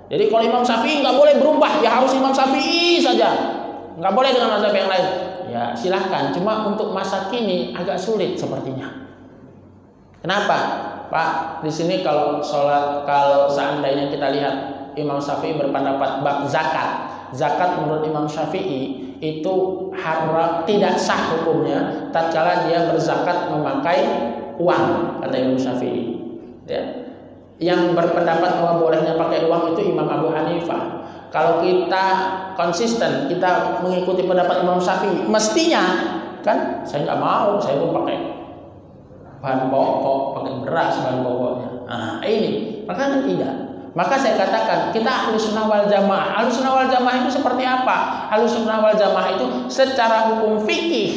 Jadi kalau Imam Syafi'i nggak boleh berubah, ya harus Imam Syafi'i saja, nggak boleh dengan mazhab yang lain. Ya silahkan, cuma untuk masa kini agak sulit sepertinya. Kenapa, Pak? Di sini kalau seandainya kita lihat Imam Syafi'i berpendapat bab zakat menurut Imam Syafi'i itu tidak sah hukumnya tatkala dia berzakat memakai uang, kata Imam Syafi'i. Ya. Yang berpendapat bahwa bolehnya pakai uang itu Imam Abu Hanifah. Kalau kita konsisten, kita mengikuti pendapat Imam Syafi'i, mestinya kan saya nggak mau, saya pun pakai bahan pokok, pakai beras bahan pokoknya. Nah ini, maka tidak. Maka saya katakan kita Ahlus Sunnah wal Jamaah. Ahlus Sunnah wal Jamaah itu seperti apa? Ahlus Sunnah wal Jamaah itu secara hukum fikih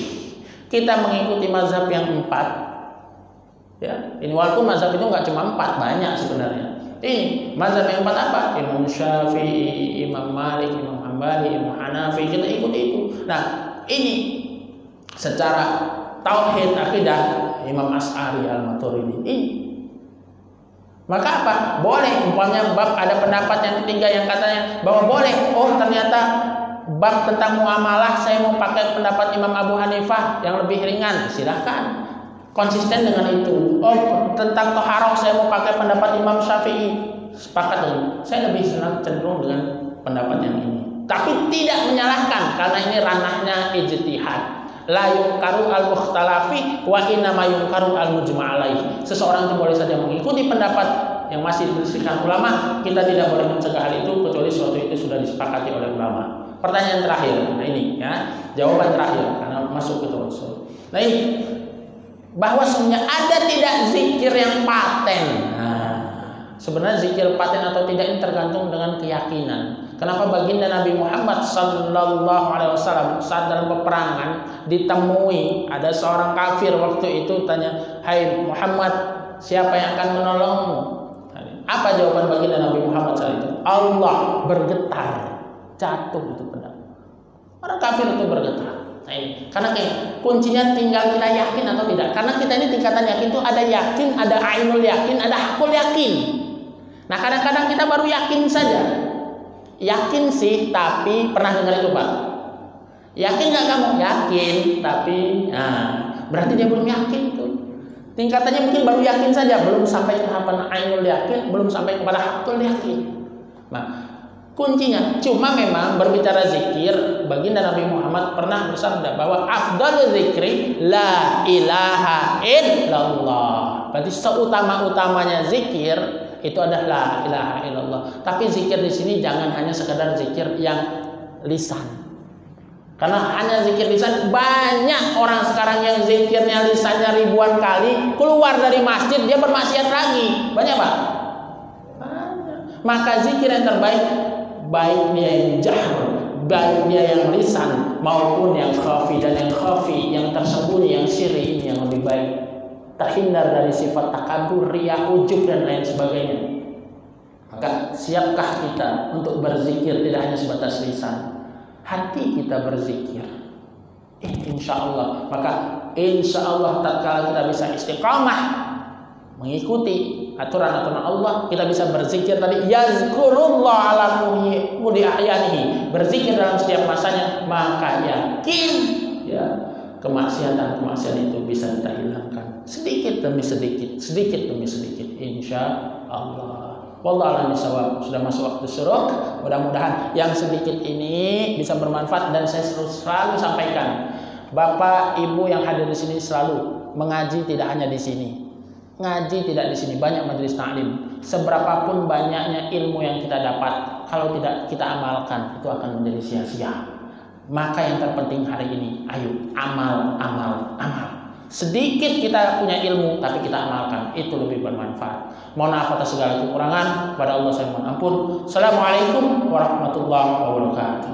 kita mengikuti mazhab yang 4. Ya, ini walaupun mazhab itu nggak cuma 4, banyak sebenarnya. Ini mazhab yang empat apa? Imam Syafi'i, Imam Malik, Imam Hambali, Imam Hanafi, kita ikut itu. Nah, ini secara tauhid akidah Imam Asy'ari Al-Maturidi. Ini. Maka apa? Boleh umpamanya bab ada pendapat yang ketiga yang katanya bahwa boleh. Oh, ternyata bab tentang muamalah saya mau pakai pendapat Imam Abu Hanifah yang lebih ringan. Silahkan. Konsisten dengan itu. Oh, tentang toharoh saya mau pakai pendapat Imam Syafi'i. Sepakat dengan. Saya lebih senang cenderung dengan pendapat yang ini. Tapi tidak menyalahkan karena ini ranahnya ijtihad. La yunkaru al-mukhtalafi wa innama yunkaru al-mujma' alaih. Seseorang itu boleh saja mengikuti pendapat yang masih diperselisihkan ulama. Kita tidak boleh mencegah hal itu kecuali sesuatu itu sudah disepakati oleh ulama. Pertanyaan terakhir. Nah ini ya, jawaban terakhir karena masuk ke tawassul. Nah ini bahwa sebenarnya ada tidak zikir yang paten. Nah, sebenarnya zikir paten atau tidak ini tergantung dengan keyakinan. Kenapa baginda Nabi Muhammad Sallallahu Alaihi Wasallam saat dalam peperangan ditemui ada seorang kafir waktu itu tanya, Hai Muhammad, siapa yang akan menolongmu? Apa jawaban baginda Nabi Muhammad saat itu? Allah. Bergetar, jatuh itu pedang. Orang kafir itu bergetar. Nah ini, karena kuncinya tinggal kita yakin atau tidak. Karena kita ini tingkatan yakin itu ada yakin, ada ainul yakin, ada hakul yakin. Nah kadang-kadang kita baru yakin saja. Yakin sih, tapi pernah dengar itu Pak? Yakin nggak kamu? Yakin, tapi berarti dia belum yakin tuh. Tingkatannya mungkin baru yakin saja, belum sampai ke tahapan ainul yakin, belum sampai kepada hakul yakin. Nah kuncinya, cuma memang berbicara zikir, baginda Nabi Muhammad pernah bersabda bahwa afdalul zikri la ilaha illallah. Berarti seutama-utamanya zikir itu adalah la ilaha illallah. Tapi zikir di sini jangan hanya sekedar zikir yang lisan. Karena hanya zikir lisan, banyak orang sekarang yang zikirnya lisannya ribuan kali, keluar dari masjid dia bermaksiat lagi. Banyak Pak? Banyak. Maka zikir yang terbaik baik dia yang jahr, baik dia yang lisan maupun yang khafi, dan yang khafi yang tersembunyi, yang sirri ini yang lebih baik. Terhindar dari sifat takabur, riya, ujub dan lain sebagainya. Maka siapkah kita untuk berzikir tidak hanya sebatas lisan, hati kita berzikir. Insya Allah. Maka insya Allah tatkala kita bisa istiqamah mengikuti aturan-aturan Allah, kita bisa berzikir tadi yazkurullah ala mudi ahyanihi, berzikir dalam setiap masanya, maka yakin ya kemaksiatan itu bisa kita hilangkan sedikit demi sedikit, sedikit demi sedikit, insya Allah. Wallahu a'lam bishawab. Sudah masuk waktu syuruk. Mudah-mudahan yang sedikit ini bisa bermanfaat, dan saya selalu sampaikan, Bapak Ibu yang hadir di sini selalu mengaji tidak hanya di sini. Ngaji tidak di sini, banyak majelis taklim. Seberapapun banyaknya ilmu yang kita dapat, kalau tidak kita amalkan, itu akan menjadi sia-sia. Maka yang terpenting hari ini, ayo amal. Sedikit kita punya ilmu, tapi kita amalkan, itu lebih bermanfaat. Mohon maaf atas segala kekurangan, pada Allah saya mohon ampun. Assalamualaikum warahmatullahi wabarakatuh.